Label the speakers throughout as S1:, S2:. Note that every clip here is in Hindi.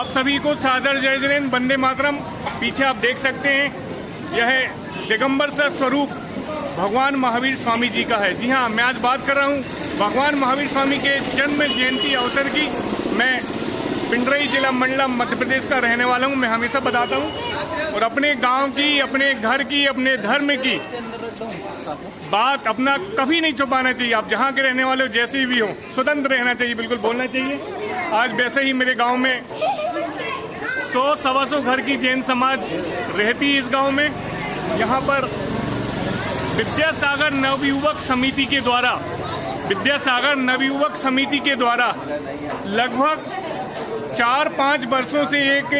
S1: आप सभी को सादर जय जैन, वंदे मातरम। पीछे आप देख सकते हैं यह दिगंबर सा स्वरूप भगवान महावीर स्वामी जी का है। जी हाँ, मैं आज बात कर रहा हूँ भगवान महावीर स्वामी के जन्म जयंती अवसर की। मैं पिंडरई जिला मंडला मध्य प्रदेश का रहने वाला हूँ। मैं हमेशा बताता हूँ और अपने गांव की, अपने घर की, अपने धर्म की बात अपना कभी नहीं छुपाना चाहिए। आप जहाँ के रहने वाले हो, जैसे भी हो, स्वतंत्र रहना चाहिए, बिल्कुल बोलना चाहिए। आज वैसे ही मेरे गांव में 100-125 घर की जैन समाज रहती है इस गांव में। यहाँ पर विद्यासागर नवयुवक समिति के द्वारा लगभग 4-5 वर्षों से एक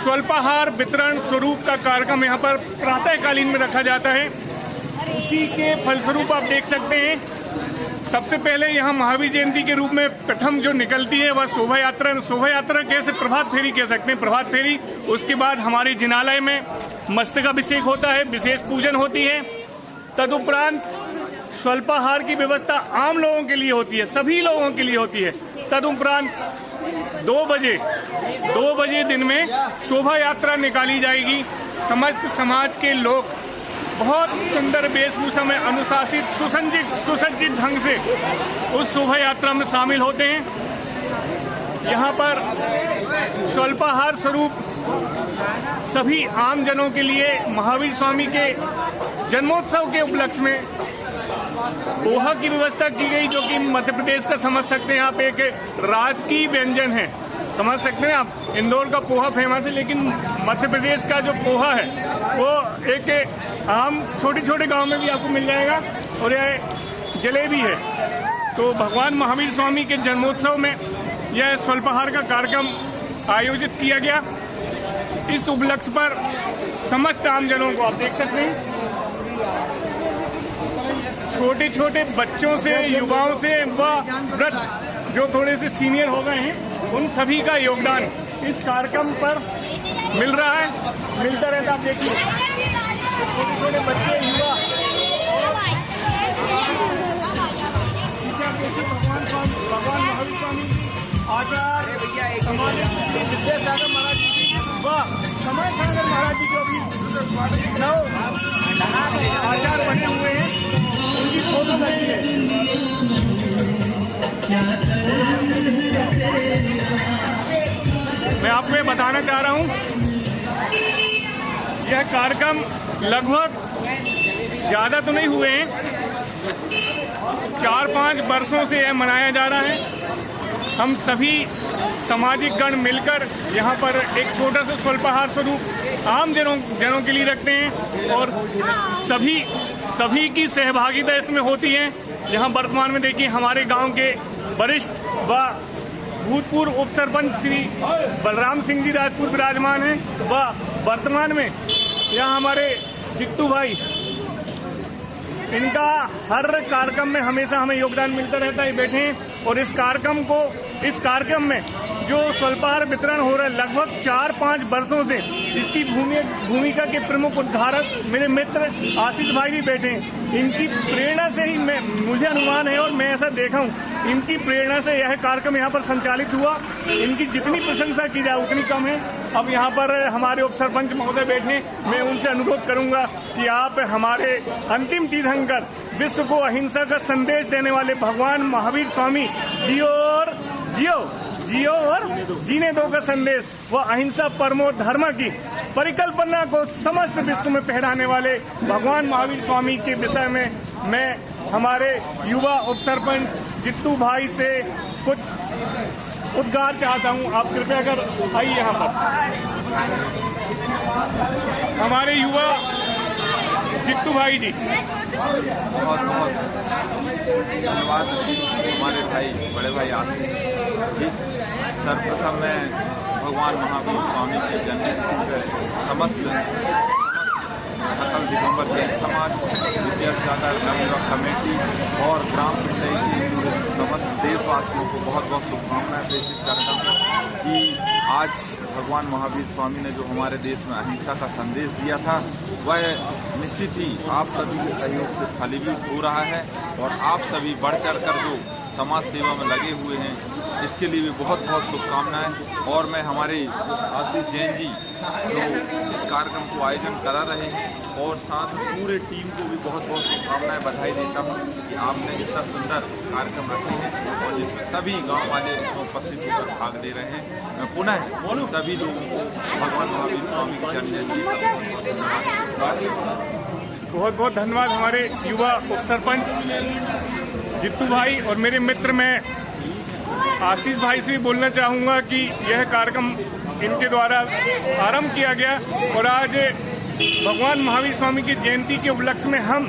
S1: स्वल्पाहार वितरण स्वरूप का कार्यक्रम यहाँ पर प्रातःकालीन में रखा जाता है। उसी के फलस्वरूप आप देख सकते हैं, सबसे पहले यहाँ महावीर जयंती के रूप में प्रथम जो निकलती है वह शोभा यात्रा कैसे, प्रभात फेरी कह सकते हैं, प्रभात फेरी। उसके बाद हमारे जिनालय में मस्तकाभिषेक होता है, विशेष पूजन होती है। तदुपरांत स्वल्पाहार की व्यवस्था आम लोगों के लिए होती है, सभी लोगों के लिए होती है। तदुपरांत 2 बजे दिन में शोभा यात्रा निकाली जाएगी। समस्त समाज के लोग बहुत सुंदर वेशभूषा में अनुशासित सुसज्जित ढंग से उस शोभा यात्रा में शामिल होते हैं। यहाँ पर स्वल्पाहार स्वरूप सभी आम जनों के लिए महावीर स्वामी के जन्मोत्सव के उपलक्ष्य में पोहा की व्यवस्था की गई, जो कि मध्य प्रदेश का समझ सकते हैं आप एक राजकीय व्यंजन है। समझ सकते हैं आप, इंदौर का पोहा फेमस है, लेकिन मध्य प्रदेश का जो पोहा है वो एक आम छोटे गांव में भी आपको मिल जाएगा। और यह जलेबी है। तो भगवान महावीर स्वामी के जन्मोत्सव में यह स्वल्पाहार का कार्यक्रम आयोजित किया गया। इस उपलक्ष्य पर समस्त आमजनों को आप देख सकते हैं, छोटे बच्चों से, युवाओं से व वृद्ध जो थोड़े से सीनियर हो गए हैं, उन सभी का योगदान इस कार्यक्रम पर मिल रहा है, मिलता रहता। आप देखिए छोटे बच्चे, युवा, भगवान महावीर स्वामी आचार्य विद्यासागर महाराज जी व समय सागर महाराज जी जो अभी आचार्य बने हुए हैं, उनकी फोटो लगी है। मैं आपको ये बताना चाह रहा हूँ, यह कार्यक्रम लगभग ज्यादा तो नहीं हुए हैं, 4-5 वर्षों से यह मनाया जा रहा है। हम सभी सामाजिक गण मिलकर यहाँ पर एक छोटा सा स्वल्पाहार स्वरूप आम जनों के लिए रखते हैं और सभी की सहभागिता इसमें होती है। यहाँ वर्तमान में देखिए हमारे गांव के वरिष्ठ व भूतपूर्व उप सरपंच श्री बलराम सिंह जी राजपूत विराजमान हैं व वर्तमान में यहाँ हमारे जित्तू भाई, इनका हर कार्यक्रम में हमेशा हमें योगदान मिलता रहता है, बैठे हैं। और इस कार्यक्रम में जो स्वल्पाहार वितरण हो रहा है लगभग 4-5 वर्षों से, इसकी भूमिका के प्रमुख उद्धारक मेरे मित्र आशीष भाई भी बैठे हैं। इनकी प्रेरणा से ही मुझे अनुमान है और मैं ऐसा देखा हूँ, इनकी प्रेरणा से यह कार्यक्रम यहाँ पर संचालित हुआ। इनकी जितनी प्रशंसा की जाए उतनी कम है। अब यहाँ पर हमारे उप सरपंच महोदय बैठे, मैं उनसे अनुरोध करूंगा कि आप हमारे अंतिम तीर्थंकर, विश्व को अहिंसा का संदेश देने वाले भगवान महावीर स्वामी जियो और जीने दो का संदेश व अहिंसा परमो धर्म की परिकल्पना को समस्त विश्व में फहराने वाले भगवान महावीर स्वामी के विषय में मैं हमारे युवा उप सरपंच जित्तू भाई से कुछ उद्गार चाहता हूं। आप कृपया कर आइए यहाँ पर। हमारे युवा जित्तू भाई जी,
S2: बहुत धन्यवाद हमारे भाई, बड़े भाई आशीष जी। सर्वप्रथम मैं भगवान महावीर स्वामी के जन्मदिन समस्त सकल दिगंबर जैन समाज, विद्यासागर नवयुवक कमेटी और ग्राम पिंडई की समस्त देशवासियों को बहुत बहुत शुभकामनाएं प्रेषित करता हूँ कि आज भगवान महावीर स्वामी ने जो हमारे देश में अहिंसा का संदेश दिया था, वह निश्चित ही आप सभी के सहयोग से फलीभूत हो रहा है। और आप सभी बढ़ चढ़ कर जो समाज सेवा में लगे हुए हैं, इसके लिए भी बहुत बहुत शुभकामनाएं। और मैं हमारे आशीष जैन जी जो इस कार्यक्रम को आयोजन करा रहे हैं और साथ में पूरे टीम को भी बहुत बहुत शुभकामनाएं, बधाई देता हूं कि आपने इतना सुंदर कार्यक्रम रखे हैं और जिसमें सभी गांव वाले इसमें उपस्थित होकर भाग ले रहे हैं। मैं पुनः सभी लोगों को भगवान महावीर स्वामी की जन्म जयंती
S1: बहुत बहुत धन्यवाद। हमारे युवा उप सरपंच जित्तू भाई और मेरे मित्र, मैं आशीष भाई से भी बोलना चाहूँगा कि यह कार्यक्रम इनके द्वारा आरंभ किया गया और आज भगवान महावीर स्वामी की जयंती के उपलक्ष्य में हम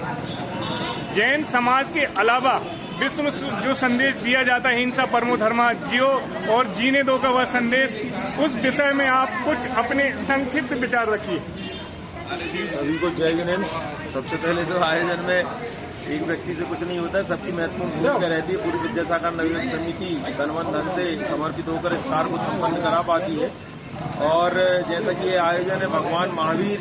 S1: जैन समाज के अलावा विश्व में जो संदेश दिया जाता है हिंसा परमो धर्मा, जियो और जीने दो का वह संदेश, उस विषय में आप कुछ अपने संक्षिप्त विचार रखिए।
S3: सभी को जय गणेश। सबसे पहले तो आयोजन में एक व्यक्ति से कुछ नहीं होता है, सबकी महत्वपूर्ण भूमिका रहती है। पूरी विद्यासागर नवयुवक समिति तन धन से समर्पित होकर इस कार्य को संपन्न करा पाती है। और जैसा कि ये आयोजन है भगवान महावीर,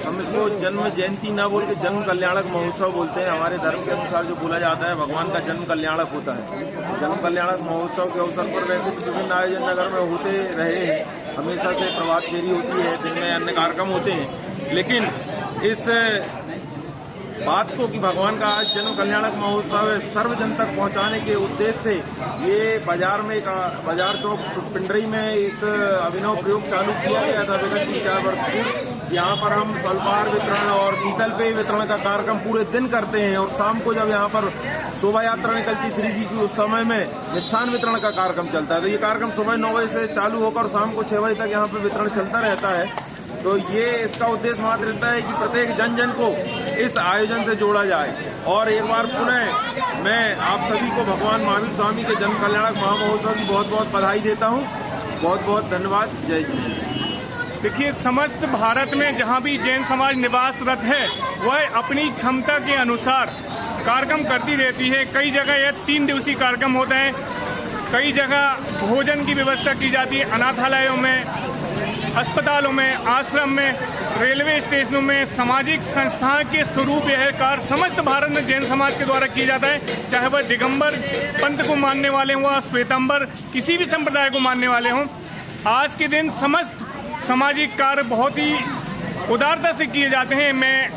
S3: हम इसको जन्म जयंती ना बोल के जन्म कल्याणक महोत्सव बोलते हैं। हमारे धर्म के अनुसार जो बोला जाता है भगवान का जन्म कल्याणक होता है। जन्म कल्याणक महोत्सव के अवसर पर वैसे तो विभिन्न आयोजन नगर में होते रहे हैं, हमेशा से प्रभात फेरी होती है, दिन में अन्य कार्यक्रम होते हैं, लेकिन इस बात को कि भगवान का आज जन्म कल्याणक महोत्सव है सर्व जन तक पहुंचाने के उद्देश्य से ये बाजार चौक पिंडरी में एक अभिनव प्रयोग चालू किया गया था विगत 3-4 वर्ष पूर्व। यहाँ पर हम स्वल्पहार वितरण और शीतल पेय वितरण का कार्यक्रम पूरे दिन करते हैं और शाम को जब यहाँ पर शोभा यात्रा निकलती श्री जी की, उस समय में मिष्ठान वितरण का कार्यक्रम चलता है। तो ये कार्यक्रम सुबह 9 बजे से चालू होकर शाम को 6 बजे तक यहाँ पर वितरण चलता रहता है। तो ये इसका उद्देश्य मात्र रहता है कि प्रत्येक जन जन को इस आयोजन से जोड़ा जाए। और एक बार पुनः मैं आप सभी को भगवान महावीर स्वामी के जन्म कल्याणक महामहोत्सव की बहुत बहुत बधाई देता हूँ। बहुत बहुत धन्यवाद। जय जी।
S1: देखिए, समस्त भारत में जहाँ भी जैन समाज निवासरत है वह अपनी क्षमता के अनुसार कार्यक्रम करती रहती है। कई जगह यह 3 दिवसीय कार्यक्रम होता है, कई जगह भोजन की व्यवस्था की जाती है, अनाथालयों में, अस्पतालों में, आश्रम में, रेलवे स्टेशनों में, सामाजिक संस्थाओं के स्वरूप यह कार्य समस्त भारत में जैन समाज के द्वारा किया जाता है। चाहे वह दिगंबर पंथ को मानने वाले हों, श्वेतांबर किसी भी संप्रदाय को मानने वाले हों, आज के दिन समस्त सामाजिक कार्य बहुत ही उदारता से किए जाते हैं। मैं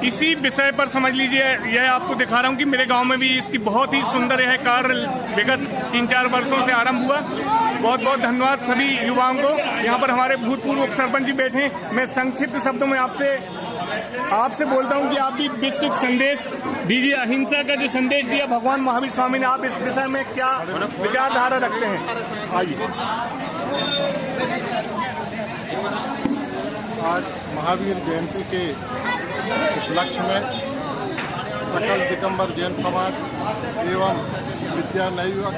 S1: इसी विषय पर समझ लीजिए, यह आपको दिखा रहा हूँ कि मेरे गांव में भी इसकी बहुत ही सुंदर यह कार्य विगत 3-4 वर्षों से आरंभ हुआ। बहुत बहुत धन्यवाद सभी युवाओं को। यहाँ पर हमारे भूतपूर्व उप सरपंच जी बैठे हैं। मैं संक्षिप्त शब्दों में आपसे बोलता हूँ कि आप भी विश्व संदेश दीजिए। अहिंसा का जो संदेश दिया भगवान महावीर स्वामी ने, आप इस विषय में क्या विचारधारा रखते हैं? आइए।
S4: आज महावीर जयंती के उपलक्ष्य में सकल दिगंबर जैन समाज एवं विद्या नवयुवक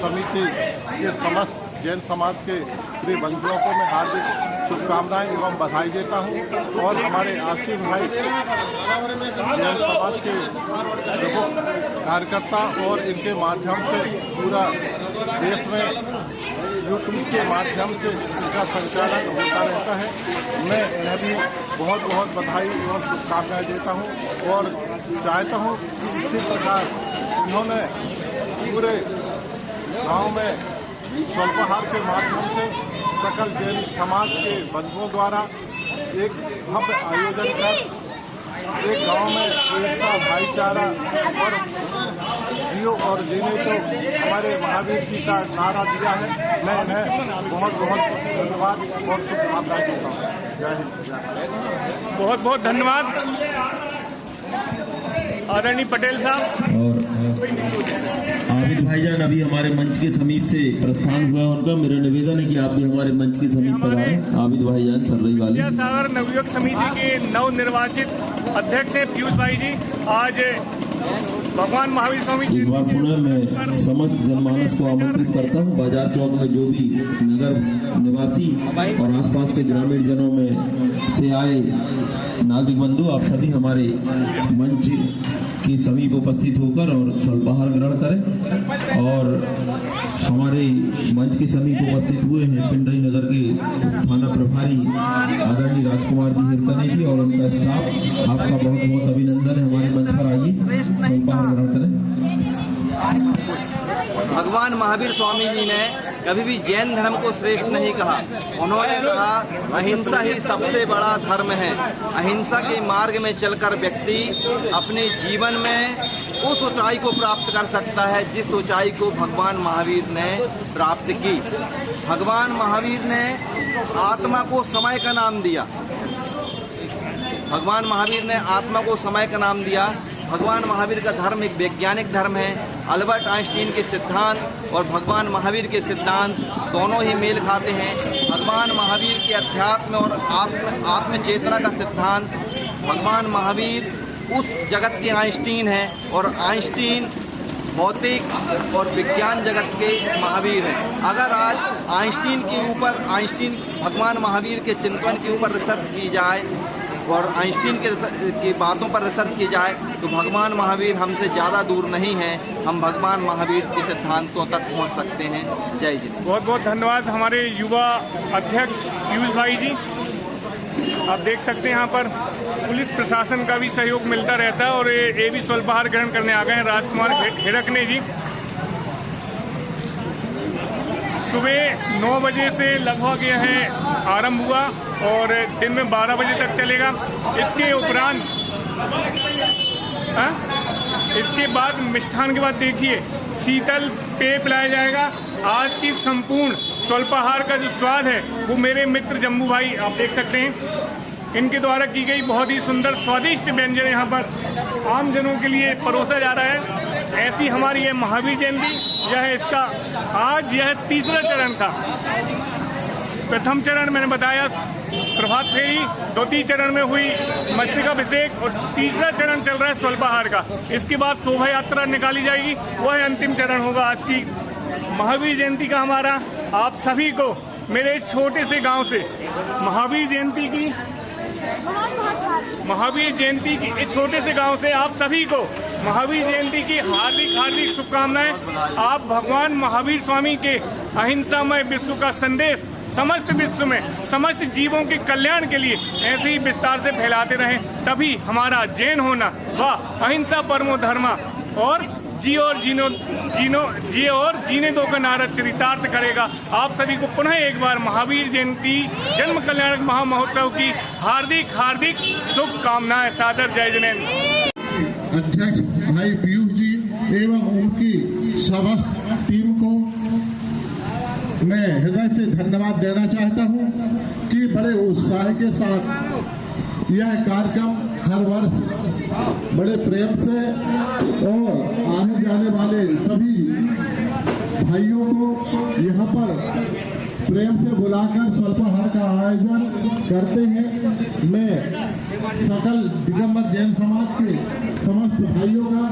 S4: समिति के समस्त जैन समाज के प्रिय बंधुओं को मैं हार्दिक शुभकामनाएं एवं बधाई देता हूं। और हमारे आशीष भाई जैन समाज के प्रमुख कार्यकर्ता और इनके माध्यम से पूरा देश में यूट्यूब के माध्यम से इनका संचालन होता रहता है। मैं इन्हें भी बहुत बहुत बधाई एवं शुभकामनाएं देता हूं और चाहता हूं कि इसी प्रकार उन्होंने पूरे गांव में स्वल्पहार के माध्यम से सकल जैन समाज के बंधुओं द्वारा एक भव्य आयोजन कर एक गांव में एकता, भाईचारा और जियो और जीने को हमारे महावीर जी का नारा दिया है। मैं इन्हें बहुत बहुत धन्यवाद और शुभकामनाएं देता हूँ। जय हिंद।
S1: बहुत बहुत धन्यवाद आदरणीय पटेल साहब।
S5: और आबिद भाईजान अभी हमारे मंच के समीप से प्रस्थान हुआ उनका, मेरा निवेदन है कि आप भी हमारे मंच के समीप पर आए। आबिद भाईजान सर्रई वाले
S1: सागर नवयुवक समिति के नवनिर्वाचित अध्यक्ष हैं पीयूष भाई जी। आज भगवान महावीर स्वामी
S5: एक बार पुनः मैं समस्त जनमानस को आमंत्रित करता हूँ। बाजार चौक में जो भी नगर निवासी और आसपास के ग्रामीण जनों में से आए नागरिक बंधु, आप सभी हमारे मंच के समीप उपस्थित होकर और स्वल्पहार ग्रहण करें। और हमारे मंच के समीप उपस्थित हुए हैं पिंडरी नगर के थाना प्रभारी आदरणीय राजकुमार जी हिरकने जी और उनका स्टाफ। आपका बहुत बहुत अभिनंदन है। हमारे मंच पर आइए, स्वल्पहार ग्रहण करें।
S6: भगवान महावीर स्वामी जी ने कभी भी जैन धर्म को श्रेष्ठ नहीं कहा। उन्होंने कहा अहिंसा ही सबसे बड़ा धर्म है। अहिंसा के मार्ग में चलकर व्यक्ति अपने जीवन में उस ऊंचाई को प्राप्त कर सकता है जिस ऊंचाई को भगवान महावीर ने प्राप्त की। भगवान महावीर ने आत्मा को समय का नाम दिया। भगवान महावीर ने आत्मा को समय का नाम दिया। भगवान महावीर का धर्म एक वैज्ञानिक धर्म है। अल्बर्ट आइंस्टीन के सिद्धांत और भगवान महावीर के सिद्धांत दोनों ही मेल खाते हैं। भगवान महावीर के अध्यात्म और आत्म चेतना का सिद्धांत, भगवान महावीर उस जगत के आइंस्टीन हैं और आइंस्टीन भौतिक और विज्ञान जगत के महावीर हैं। अगर आज आइंस्टीन भगवान महावीर के चिंतन के ऊपर रिसर्च की जाए और आइंस्टीन की बातों पर रिसर्च की जाए तो भगवान महावीर हमसे ज़्यादा दूर नहीं हैं। हम भगवान महावीर के सिद्धांतों तक पहुंच सकते हैं। जय जी।
S1: बहुत बहुत धन्यवाद हमारे युवा अध्यक्ष पीयूष भाई जी। आप देख सकते हैं यहाँ पर पुलिस प्रशासन का भी सहयोग मिलता रहता है और ये भी स्वल्पाहार ग्रहण करने आ गए हैं राजकुमार हिरकने जी। सुबह 9 बजे से लगभग यह आरंभ हुआ और दिन में 12 बजे तक चलेगा। इसके उपरांत इसके बाद मिष्ठान के बाद देखिए शीतल पेय पिलाया जाएगा। आज की संपूर्ण स्वल्पाहार का जो स्वाद है वो मेरे मित्र जम्बू भाई आप देख सकते हैं, इनके द्वारा की गई बहुत ही सुंदर स्वादिष्ट व्यंजन यहाँ पर आम जनों के लिए परोसा जा रहा है। ऐसी हमारी ये महावीर जयंती, यह इसका आज यह तीसरा चरण था। प्रथम चरण मैंने बताया प्रभात फेरी, द्वितीय चरण में हुई मस्तकाभिषेक और तीसरा चरण चल रहा है स्वल्पाहार का। इसके बाद शोभा यात्रा निकाली जाएगी, वह अंतिम चरण होगा आज की महावीर जयंती का हमारा। आप सभी को मेरे छोटे से गांव से महावीर जयंती की इस छोटे से गांव से आप सभी को महावीर जयंती की हार्दिक हार्दिक शुभकामनाएं। आप भगवान महावीर स्वामी के अहिंसामय विश्व का संदेश समस्त विश्व में समस्त जीवों के कल्याण के लिए ऐसे ही विस्तार से फैलाते रहें, तभी हमारा जैन होना व अहिंसा परमो धर्मा और जियो और जीने दो का नारा चरितार्थ करेगा। आप सभी को पुनः एक बार महावीर जयंती जन्म कल्याणक महामहोत्सव की हार्दिक हार्दिक शुभकामनाएं। सादर जय जिनेन्द्र।
S4: अध्यक्ष भाई पीयूष जी एवं उनकी समस्त टीम को मैं हृदय से धन्यवाद देना चाहता हूं कि बड़े उत्साह के साथ यह कार्यक्रम हर वर्ष बड़े प्रेम से और आने जाने वाले सभी भाइयों को यहाँ पर प्रेम से बुलाकर स्वल्पाहार का आयोजन करते हैं। मैं सकल दिगंबर जैन समाज के समस्त भाइयों का